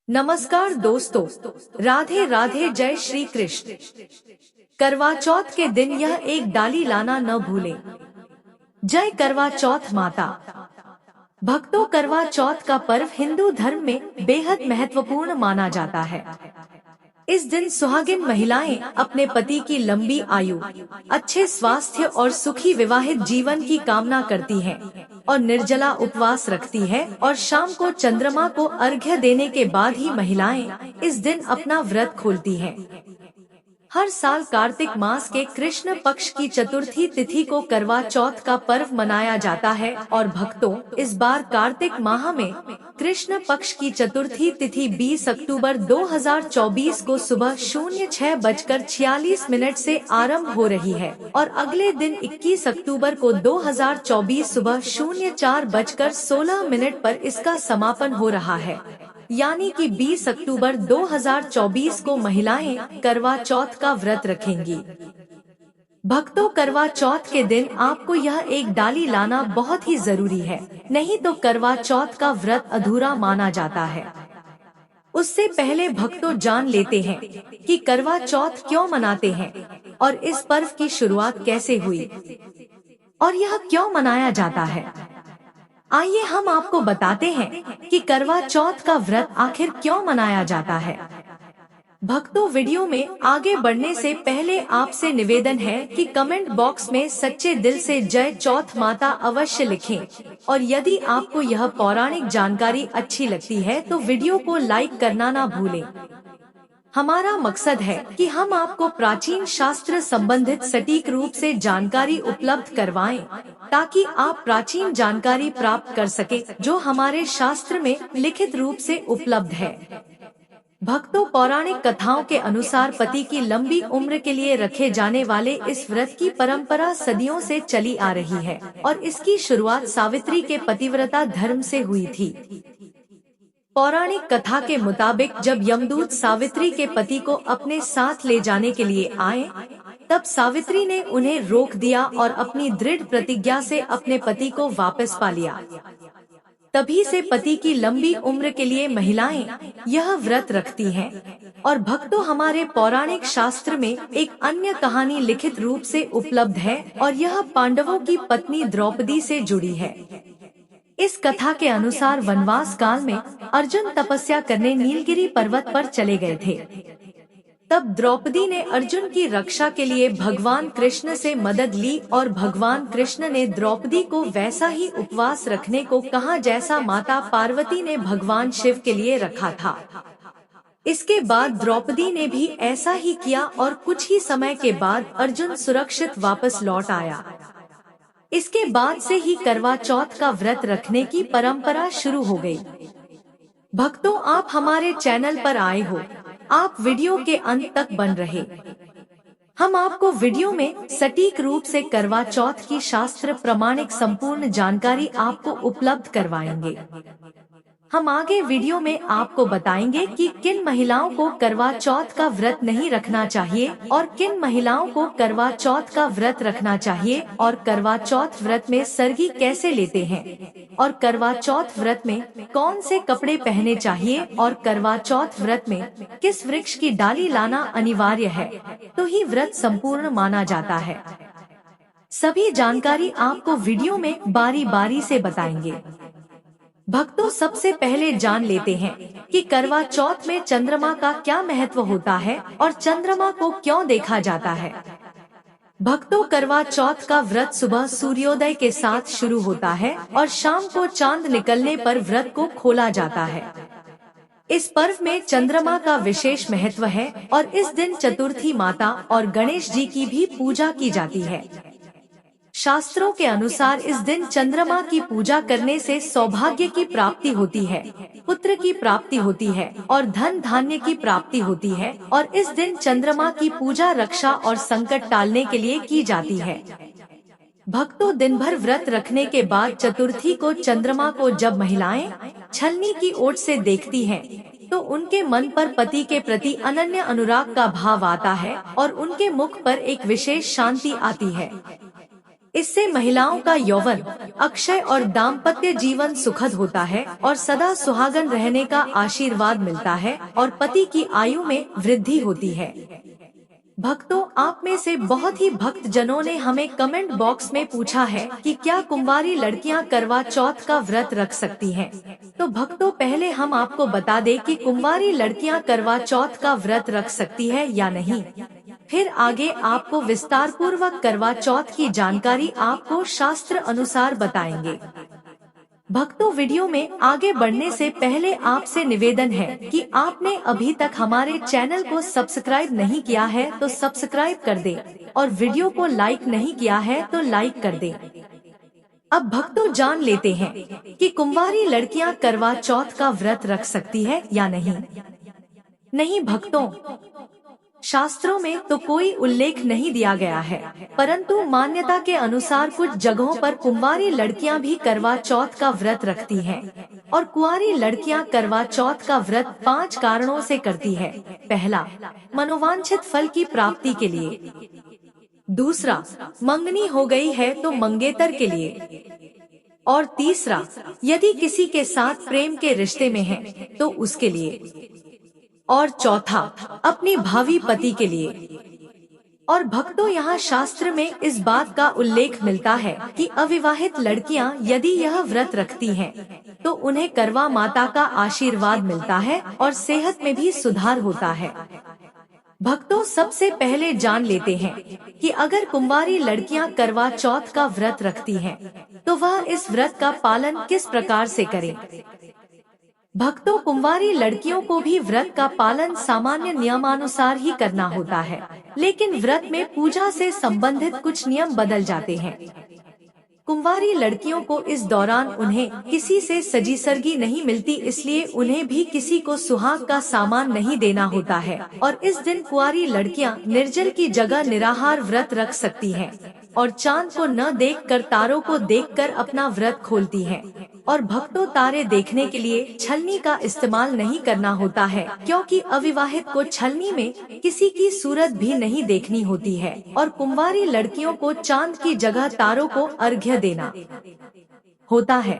नमस्कार दोस्तों, राधे राधे, जय श्री कृष्ण। करवा चौथ के दिन यह एक डाली लाना न भूलें। जय करवा चौथ माता। भक्तों, करवा चौथ का पर्व हिंदू धर्म में बेहद महत्वपूर्ण माना जाता है। इस दिन सुहागिन महिलाएं अपने पति की लंबी आयु, अच्छे स्वास्थ्य और सुखी विवाहित जीवन की कामना करती हैं और निर्जला उपवास रखती है और शाम को चंद्रमा को अर्घ्य देने के बाद ही महिलाएं इस दिन अपना व्रत खोलती हैं। हर साल कार्तिक मास के कृष्ण पक्ष की चतुर्थी तिथि को करवा चौथ का पर्व मनाया जाता है और भक्तों, इस बार कार्तिक माह में कृष्ण पक्ष की चतुर्थी तिथि 20 अक्टूबर 2024 को सुबह 06:46 से आरंभ हो रही है और अगले दिन 21 अक्टूबर को 2024 सुबह 04:16 पर इसका समापन हो रहा है। यानी कि 20 अक्टूबर 2024 को महिलाएं करवा चौथ का व्रत रखेंगी। भक्तों, करवा चौथ के दिन आपको यह एक डाली लाना बहुत ही जरूरी है, नहीं तो करवा चौथ का व्रत अधूरा माना जाता है। उससे पहले भक्तों, जान लेते हैं कि करवा चौथ क्यों मनाते हैं और इस पर्व की शुरुआत कैसे हुई और यह क्यों मनाया जाता है। आइए हम आपको बताते हैं कि करवा चौथ का व्रत आखिर क्यों मनाया जाता है। भक्तों, वीडियो में आगे बढ़ने से पहले आपसे निवेदन है कि कमेंट बॉक्स में सच्चे दिल से जय चौथ माता अवश्य लिखें और यदि आपको यह पौराणिक जानकारी अच्छी लगती है तो वीडियो को लाइक करना ना भूलें। हमारा मकसद है कि हम आपको प्राचीन शास्त्र संबंधित सटीक रूप से जानकारी उपलब्ध करवाएं, ताकि आप प्राचीन जानकारी प्राप्त कर सकें जो हमारे शास्त्र में लिखित रूप से उपलब्ध है। भक्तों, पौराणिक कथाओं के अनुसार पति की लंबी उम्र के लिए रखे जाने वाले इस व्रत की परंपरा सदियों से चली आ रही है और इसकी शुरुआत सावित्री के पतिव्रता धर्म से हुई थी। पौराणिक कथा के मुताबिक जब यमदूत सावित्री के पति को अपने साथ ले जाने के लिए आए, तब सावित्री ने उन्हें रोक दिया और अपनी दृढ़ प्रतिज्ञा से अपने पति को वापस पा लिया। तभी से पति की लंबी उम्र के लिए महिलाएं यह व्रत रखती हैं। और भक्तों, हमारे पौराणिक शास्त्र में एक अन्य कहानी लिखित रूप से उपलब्ध है और यह पांडवों की पत्नी द्रौपदी से जुड़ी है। इस कथा के अनुसार वनवास काल में अर्जुन तपस्या करने नीलगिरी पर्वत पर चले गए थे। तब द्रौपदी ने अर्जुन की रक्षा के लिए भगवान कृष्ण से मदद ली और भगवान कृष्ण ने द्रौपदी को वैसा ही उपवास रखने को कहा जैसा माता पार्वती ने भगवान शिव के लिए रखा था। इसके बाद द्रौपदी ने भी ऐसा ही किया और कुछ ही समय के बाद अर्जुन सुरक्षित वापस लौट आया। इसके बाद से ही करवा चौथ का व्रत रखने की परंपरा शुरू हो गई। भक्तों, आप हमारे चैनल पर आए हो, आप वीडियो के अंत तक बन रहे। हम आपको वीडियो में सटीक रूप से करवा चौथ की शास्त्र प्रमाणिक संपूर्ण जानकारी आपको उपलब्ध करवाएंगे। हम आगे वीडियो में आपको बताएंगे कि किन महिलाओं को करवा चौथ का व्रत नहीं रखना चाहिए और किन महिलाओं को करवा चौथ का व्रत रखना चाहिए और करवा चौथ व्रत में सरगी कैसे लेते हैं और करवा चौथ व्रत में कौन से कपड़े पहने चाहिए और करवा चौथ व्रत में किस वृक्ष की डाली लाना अनिवार्य है, तो ही व्रत संपूर्ण माना जाता है। सभी जानकारी आपको वीडियो में बारी बारी से बताएंगे। भक्तों, सबसे पहले जान लेते हैं कि करवा चौथ में चंद्रमा का क्या महत्व होता है और चंद्रमा को क्यों देखा जाता है। भक्तों, करवा चौथ का व्रत सुबह सूर्योदय के साथ शुरू होता है और शाम को चांद निकलने पर व्रत को खोला जाता है। इस पर्व में चंद्रमा का विशेष महत्व है और इस दिन चतुर्थी माता और गणेश जी की भी पूजा की जाती है। शास्त्रों के अनुसार इस दिन चंद्रमा की पूजा करने से सौभाग्य की प्राप्ति होती है, पुत्र की प्राप्ति होती है और धन धान्य की प्राप्ति होती है और इस दिन चंद्रमा की पूजा रक्षा और संकट टालने के लिए की जाती है। भक्तों, दिन भर व्रत रखने के बाद चतुर्थी को चंद्रमा को जब महिलाएं छलनी की ओट से देखती हैं, तो उनके मन पर पति के प्रति अनन्य अनुराग का भाव आता है और उनके मुख पर एक विशेष शांति आती है। इससे महिलाओं का यौवन, अक्षय और दाम्पत्य जीवन सुखद होता है और सदा सुहागन रहने का आशीर्वाद मिलता है और पति की आयु में वृद्धि होती है। भक्तों, आप में से बहुत ही भक्त जनों ने हमें कमेंट बॉक्स में पूछा है कि क्या कुंवारी लड़कियां करवा चौथ का व्रत रख सकती हैं? तो भक्तों, पहले हम आपको बता दें कि कुंवारी लड़कियां करवा चौथ का व्रत रख सकती है या नहीं। फिर आगे आपको विस्तार पूर्वक करवा चौथ की जानकारी आपको शास्त्र अनुसार बताएंगे। भक्तों, वीडियो में आगे बढ़ने से पहले आपसे निवेदन है कि आपने अभी तक हमारे चैनल को सब्सक्राइब नहीं किया है तो सब्सक्राइब कर दें और वीडियो को लाइक नहीं किया है तो लाइक कर दें। अब भक्तों, जान लेते हैं कि कुंवारी लड़कियां करवा चौथ का व्रत रख सकती है या नहीं। नहीं भक्तों, शास्त्रों में तो कोई उल्लेख नहीं दिया गया है, परंतु मान्यता के अनुसार कुछ जगहों पर कुंवारी लड़कियां भी करवा चौथ का व्रत रखती हैं और कुंवारी लड़कियां करवा चौथ का व्रत 5 कारणों से करती है। पहला, मनोवांछित फल की प्राप्ति के लिए। दूसरा, मंगनी हो गई है तो मंगेतर के लिए। और तीसरा, यदि किसी के साथ प्रेम के रिश्ते में है तो उसके लिए। और चौथा, अपने भावी पति के लिए। और भक्तों, यहाँ शास्त्र में इस बात का उल्लेख मिलता है कि अविवाहित लड़कियाँ यदि यह व्रत रखती हैं, तो उन्हें करवा माता का आशीर्वाद मिलता है और सेहत में भी सुधार होता है। भक्तों, सबसे पहले जान लेते हैं कि अगर कुंवारी लड़कियां करवा चौथ का व्रत रखती हैं, तो वह इस व्रत का पालन किस प्रकार से करें। भक्तों, कुंवारी लड़कियों को भी व्रत का पालन सामान्य नियमानुसार ही करना होता है, लेकिन व्रत में पूजा से संबंधित कुछ नियम बदल जाते हैं। कुंवारी लड़कियों को इस दौरान उन्हें किसी से सजी सरगी नहीं मिलती, इसलिए उन्हें भी किसी को सुहाग का सामान नहीं देना होता है और इस दिन कुंवारी लड़कियां निर्जल की जगह निराहार व्रत रख सकती हैं और चांद को न देखकर तारों को देखकर अपना व्रत खोलती हैं। और भक्तों, तारे देखने के लिए छलनी का इस्तेमाल नहीं करना होता है, क्योंकि अविवाहित को छलनी में किसी की सूरत भी नहीं देखनी होती है और कुंवारी लड़कियों को चांद की जगह तारों को अर्घ्य देना होता है।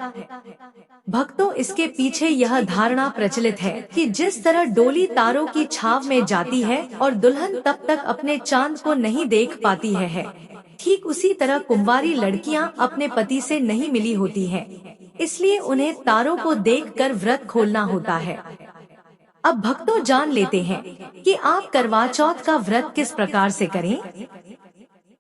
भक्तों, इसके पीछे यह धारणा प्रचलित है कि जिस तरह डोली तारों की छाव में जाती है और दुल्हन तब तक अपने चांद को नहीं देख पाती है, ठीक उसी तरह कुंवारी लड़कियां अपने पति से नहीं मिली होती हैं, इसलिए उन्हें तारों को देखकर व्रत खोलना होता है। अब भक्तों, जान लेते हैं कि आप करवा चौथ का व्रत किस प्रकार से करें।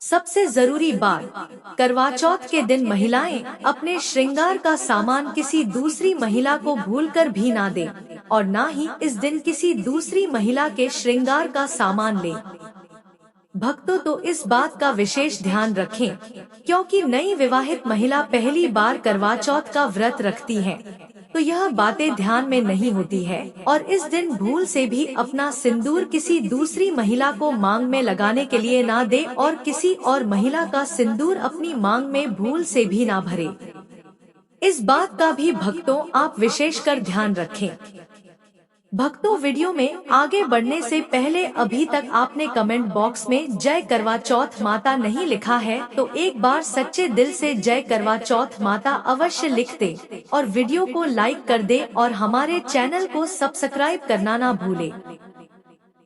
सबसे जरूरी बात, करवा चौथ के दिन महिलाएं अपने श्रृंगार का सामान किसी दूसरी महिला को भूलकर भी ना दें और ना ही इस दिन किसी दूसरी महिला के श्रृंगार का सामान लें। भक्तों, तो इस बात का विशेष ध्यान रखें, क्योंकि नई विवाहित महिला पहली बार करवा चौथ का व्रत रखती है, तो यह बातें ध्यान में नहीं होती है और इस दिन भूल से भी अपना सिंदूर किसी दूसरी महिला को मांग में लगाने के लिए ना दे और किसी और महिला का सिंदूर अपनी मांग में भूल से भी ना भरे। इस बात का भी भक्तों आप विशेषकर ध्यान रखें। भक्तों, वीडियो में आगे बढ़ने से पहले अभी तक आपने कमेंट बॉक्स में जय करवा चौथ माता नहीं लिखा है, तो एक बार सच्चे दिल से जय करवा चौथ माता अवश्य लिख दे और वीडियो को लाइक कर दे और हमारे चैनल को सब्सक्राइब करना ना भूले।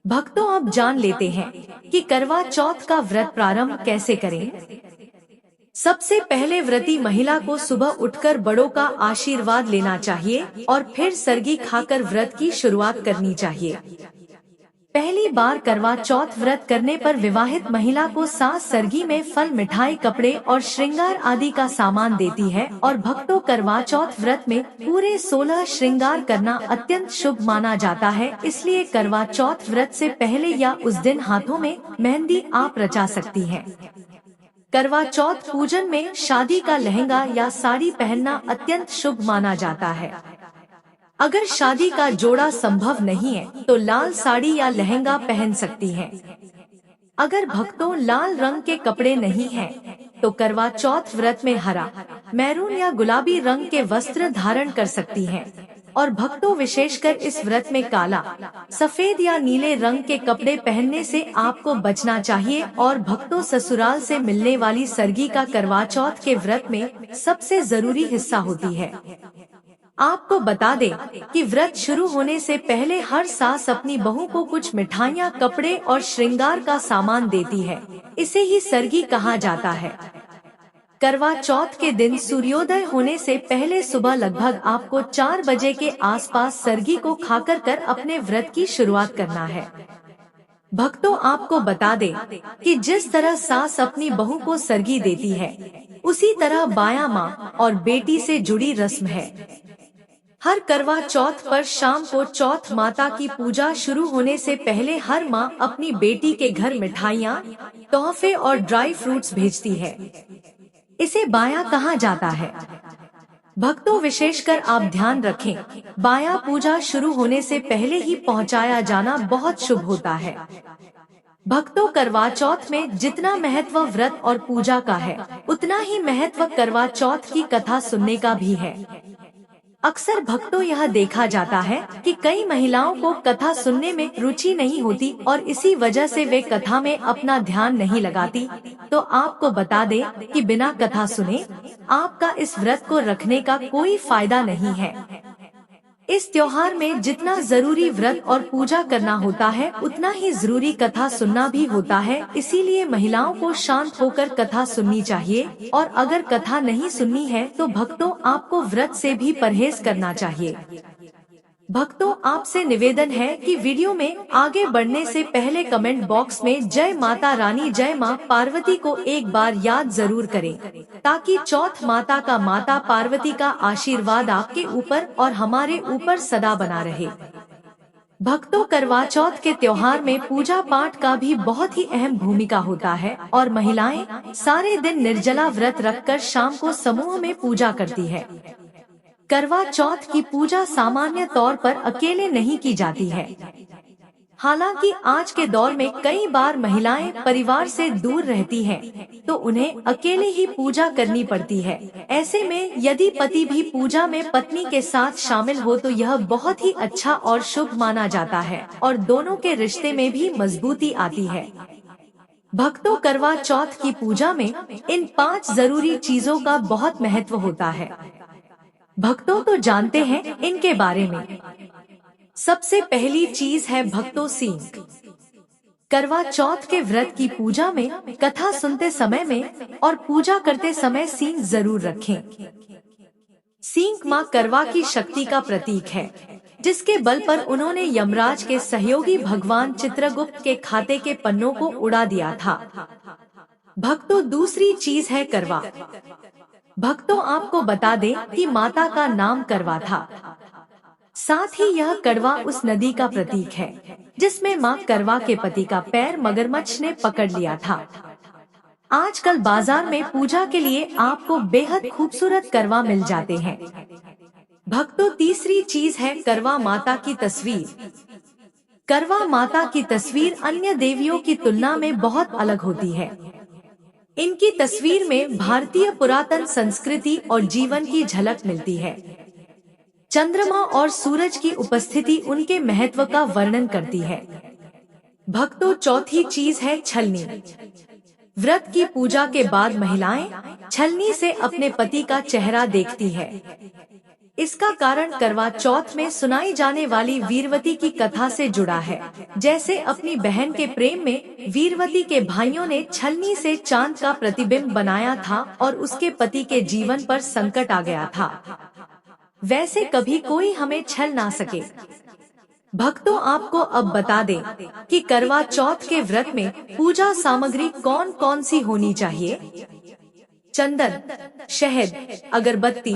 भक्तों, अब जान लेते हैं कि करवा चौथ का व्रत प्रारंभ कैसे करें। सबसे पहले व्रती महिला को सुबह उठकर बड़ों का आशीर्वाद लेना चाहिए और फिर सरगी खाकर व्रत की शुरुआत करनी चाहिए। पहली बार करवा चौथ व्रत करने पर विवाहित महिला को सास सरगी में फल, मिठाई, कपड़े और श्रृंगार आदि का सामान देती है और भक्तों, करवा चौथ व्रत में पूरे 16 श्रृंगार करना अत्यंत शुभ माना जाता है, इसलिए करवा चौथ व्रत से पहले या उस दिन हाथों में मेहंदी आप रचा सकती हैं। करवा चौथ पूजन में शादी का लहंगा या साड़ी पहनना अत्यंत शुभ माना जाता है। अगर शादी का जोड़ा संभव नहीं है तो लाल साड़ी या लहंगा पहन सकती हैं। अगर भक्तों लाल रंग के कपड़े नहीं हैं, तो करवा चौथ व्रत में हरा, मैरून या गुलाबी रंग के वस्त्र धारण कर सकती हैं। और भक्तों विशेषकर इस व्रत में काला, सफेद या नीले रंग के कपड़े पहनने से आपको बचना चाहिए। और भक्तों ससुराल से मिलने वाली सरगी का करवा चौथ के व्रत में सबसे जरूरी हिस्सा होती है। आपको बता दें कि व्रत शुरू होने से पहले हर सास अपनी बहू को कुछ मिठाइयाँ, कपड़े और श्रृंगार का सामान देती है। इसे ही सरगी कहा जाता है। करवा चौथ के दिन सूर्योदय होने से पहले सुबह लगभग आपको 4 बजे के आसपास सरगी को खाकर अपने व्रत की शुरुआत करना है। भक्तों आपको बता दें कि जिस तरह सास अपनी बहू को सरगी देती है, उसी तरह बाया माँ और बेटी से जुड़ी रस्म है। हर करवा चौथ पर शाम को चौथ माता की पूजा शुरू होने से पहले हर माँ अपनी बेटी के घर मिठाइयाँ, तोहफे और ड्राई फ्रूट्स भेजती है। इसे बाया कहा जाता है। भक्तों विशेषकर आप ध्यान रखें, बाया पूजा शुरू होने से पहले ही पहुँचाया जाना बहुत शुभ होता है। भक्तों करवा चौथ में जितना महत्व व्रत और पूजा का है, उतना ही महत्व करवा चौथ की कथा सुनने का भी है। अक्सर भक्तों यह देखा जाता है कि कई महिलाओं को कथा सुनने में रुचि नहीं होती और इसी वजह से वे कथा में अपना ध्यान नहीं लगाती। तो आपको बता दें कि बिना कथा सुने आपका इस व्रत को रखने का कोई फायदा नहीं है। इस त्योहार में जितना जरूरी व्रत और पूजा करना होता है, उतना ही जरूरी कथा सुनना भी होता है। इसीलिए महिलाओं को शांत होकर कथा सुननी चाहिए और अगर कथा नहीं सुननी है तो भक्तों आपको व्रत से भी परहेज करना चाहिए। भक्तों आपसे निवेदन है कि वीडियो में आगे बढ़ने से पहले कमेंट बॉक्स में जय माता रानी, जय माँ पार्वती को एक बार याद जरूर करें, ताकि चौथ माता का, माता पार्वती का आशीर्वाद आपके ऊपर और हमारे ऊपर सदा बना रहे। भक्तों करवा चौथ के त्योहार में पूजा पाठ का भी बहुत ही अहम भूमिका होता है और महिलाएं सारे दिन निर्जला व्रत रखकर शाम को समूह में पूजा करती है। करवा चौथ की पूजा सामान्य तौर पर अकेले नहीं की जाती है। हालांकि आज के दौर में कई बार महिलाएं परिवार से दूर रहती हैं, तो उन्हें अकेले ही पूजा करनी पड़ती है। ऐसे में यदि पति भी पूजा में पत्नी के साथ शामिल हो तो यह बहुत ही अच्छा और शुभ माना जाता है और दोनों के रिश्ते में भी मजबूती आती है। भक्तों करवा चौथ की पूजा में इन 5 जरूरी चीजों का बहुत महत्व होता है। भक्तों तो जानते हैं इनके बारे में। सबसे पहली चीज है भक्तों सींग। करवा चौथ के व्रत की पूजा में कथा सुनते समय में और पूजा करते समय सींग जरूर रखें। सींग माँ करवा की शक्ति का प्रतीक है, जिसके बल पर उन्होंने यमराज के सहयोगी भगवान चित्रगुप्त के खाते के पन्नों को उड़ा दिया था। भक्तों दूसरी चीज है करवा। भक्तों आपको बता दें कि माता का नाम करवा था। साथ ही यह कड़वा उस नदी का प्रतीक है जिसमें माँ करवा के पति का पैर मगरमच्छ ने पकड़ लिया था। आजकल बाजार में पूजा के लिए आपको बेहद खूबसूरत करवा मिल जाते हैं। भक्तों तीसरी चीज है करवा माता की तस्वीर। करवा माता की तस्वीर अन्य देवियों की तुलना में बहुत अलग होती है। इनकी तस्वीर में भारतीय पुरातन संस्कृति और जीवन की झलक मिलती है। चंद्रमा और सूरज की उपस्थिति उनके महत्व का वर्णन करती है। भक्तों चौथी चीज है छलनी। व्रत की पूजा के बाद महिलाएं छलनी से अपने पति का चेहरा देखती है। इसका कारण करवा चौथ में सुनाई जाने वाली वीरवती की कथा से जुड़ा है। जैसे अपनी बहन के प्रेम में वीरवती के भाइयों ने छलनी से चांद का प्रतिबिंब बनाया था और उसके पति के जीवन पर संकट आ गया था। वैसे कभी कोई हमें छल ना सके। भक्तों आपको अब बता दें कि करवा चौथ के व्रत में पूजा सामग्री कौन कौन सी होनी चाहिए। चंदन, शहद, अगरबत्ती,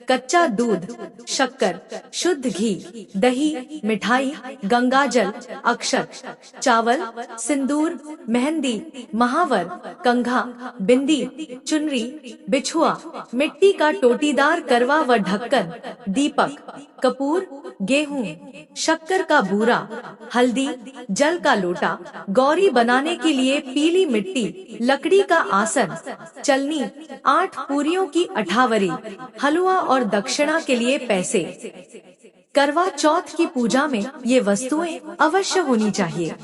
कच्चा दूध, शक्कर, शुद्ध घी, दही, मिठाई, गंगाजल, अक्षत, चावल, सिंदूर, मेहंदी, महावर, कंघा, बिंदी, चुनरी, बिछुआ, मिट्टी का टोटीदार करवा व ढक्कन, दीपक, कपूर, गेहूं, शक्कर का बूरा, हल्दी, जल का लोटा, गौरी बनाने के लिए पीली मिट्टी, लकड़ी का आसन, चलनी, 8 पूरियों की अठावरी, हलवा और दक्षिणा के लिए पैसे। करवा चौथ की पूजा में ये वस्तुएं अवश्य होनी चाहिए।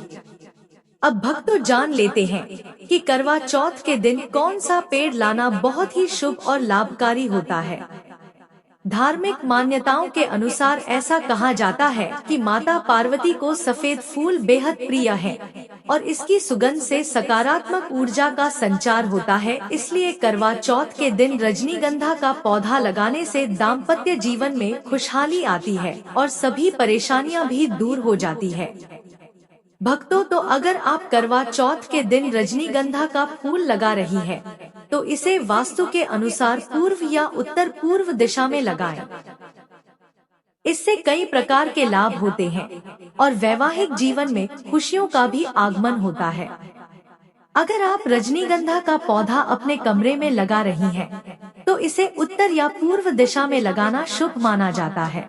अब भक्तों जान लेते हैं कि करवा चौथ के दिन कौन सा पेड़ लाना बहुत ही शुभ और लाभकारी होता है। धार्मिक मान्यताओं के अनुसार ऐसा कहा जाता है कि माता पार्वती को सफेद फूल बेहद प्रिय है और इसकी सुगंध से सकारात्मक ऊर्जा का संचार होता है। इसलिए करवा चौथ के दिन रजनीगंधा का पौधा लगाने से दाम्पत्य जीवन में खुशहाली आती है और सभी परेशानियां भी दूर हो जाती है। भक्तों, तो अगर आप करवा चौथ के दिन रजनीगंधा का फूल लगा रही है तो इसे वास्तु के अनुसार पूर्व या उत्तर पूर्व दिशा में लगाएं। इससे कई प्रकार के लाभ होते हैं और वैवाहिक जीवन में खुशियों का भी आगमन होता है। अगर आप रजनीगंधा का पौधा अपने कमरे में लगा रही हैं, तो इसे उत्तर या पूर्व दिशा में लगाना शुभ माना जाता है।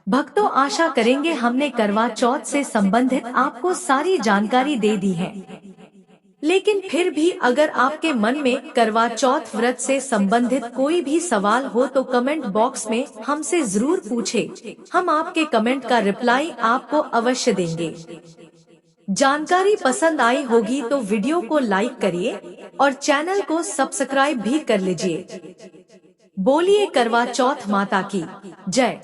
भक्तों, आशा करेंगे हमने करवा चौथ से संबंधित आपको सारी जानकारी दे दी है। लेकिन फिर भी अगर आपके मन में करवा चौथ व्रत से संबंधित कोई भी सवाल हो तो कमेंट बॉक्स में हमसे जरूर पूछें। हम आपके कमेंट का रिप्लाई आपको अवश्य देंगे। जानकारी पसंद आई होगी तो वीडियो को लाइक करिए और चैनल को सब्सक्राइब भी कर लीजिए। बोलिए करवा चौथ माता की जय।